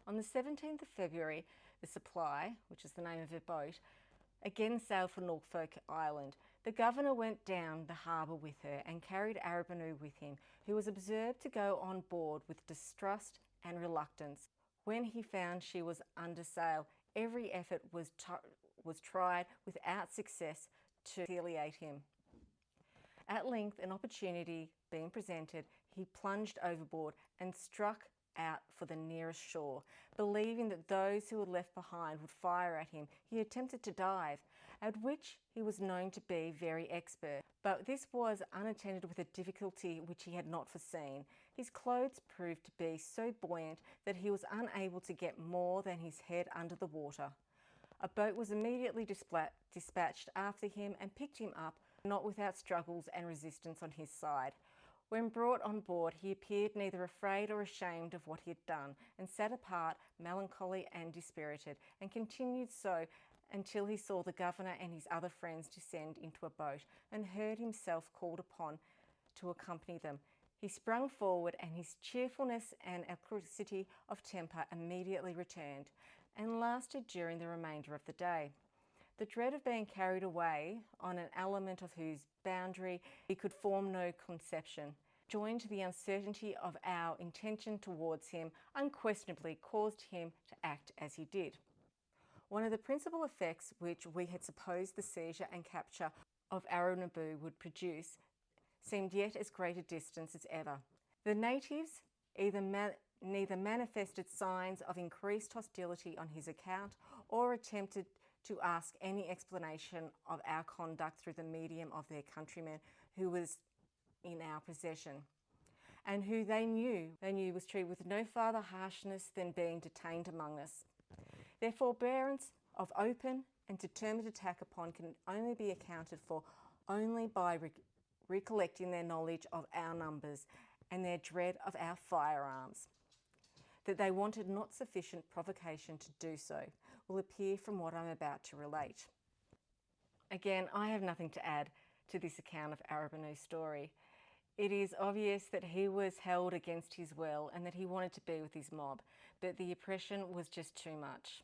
On the 17th of February, the Supply, which is the name of her boat, again sailed for Norfolk Island. The governor went down the harbour with her and carried Arabanoo with him, who was observed to go on board with distrust and reluctance. When he found she was under sail, every effort was tried without success to conciliate him. At length, an opportunity being presented, he plunged overboard and struck out for the nearest shore. Believing that those who were left behind would fire at him, he attempted to dive, at which he was known to be very expert. But this was unattended with a difficulty which he had not foreseen. His clothes proved to be so buoyant that he was unable to get more than his head under the water. A boat was immediately dispatched after him and picked him up, not without struggles and resistance on his side. When brought on board, he appeared neither afraid or ashamed of what he had done, and sat apart, melancholy and dispirited, and continued so until he saw the governor and his other friends descend into a boat, and heard himself called upon to accompany them. He sprung forward, and his cheerfulness and alacrity of temper immediately returned, and lasted during the remainder of the day. The dread of being carried away on an element of whose boundary he could form no conception, joined to the uncertainty of our intention towards him, unquestionably caused him to act as he did. One of the principal effects which we had supposed the seizure and capture of Arabanoo would produce seemed yet as great a distance as ever. The natives neither manifested signs of increased hostility on his account, or attempted to ask any explanation of our conduct through the medium of their countryman who was in our possession, and who they knew was treated with no farther harshness than being detained among us. Their forbearance of open and determined attack upon can only be accounted for only by recollecting their knowledge of our numbers and their dread of our firearms. That they wanted not sufficient provocation to do so will appear from what I'm about to relate. Again, I have nothing to add to this account of Arabanoo's story. It is obvious that he was held against his will and that he wanted to be with his mob, but the oppression was just too much.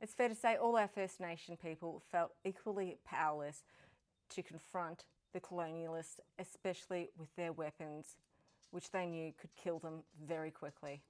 It's fair to say all our First Nation people felt equally powerless to confront the colonialists, especially with their weapons, which they knew could kill them very quickly.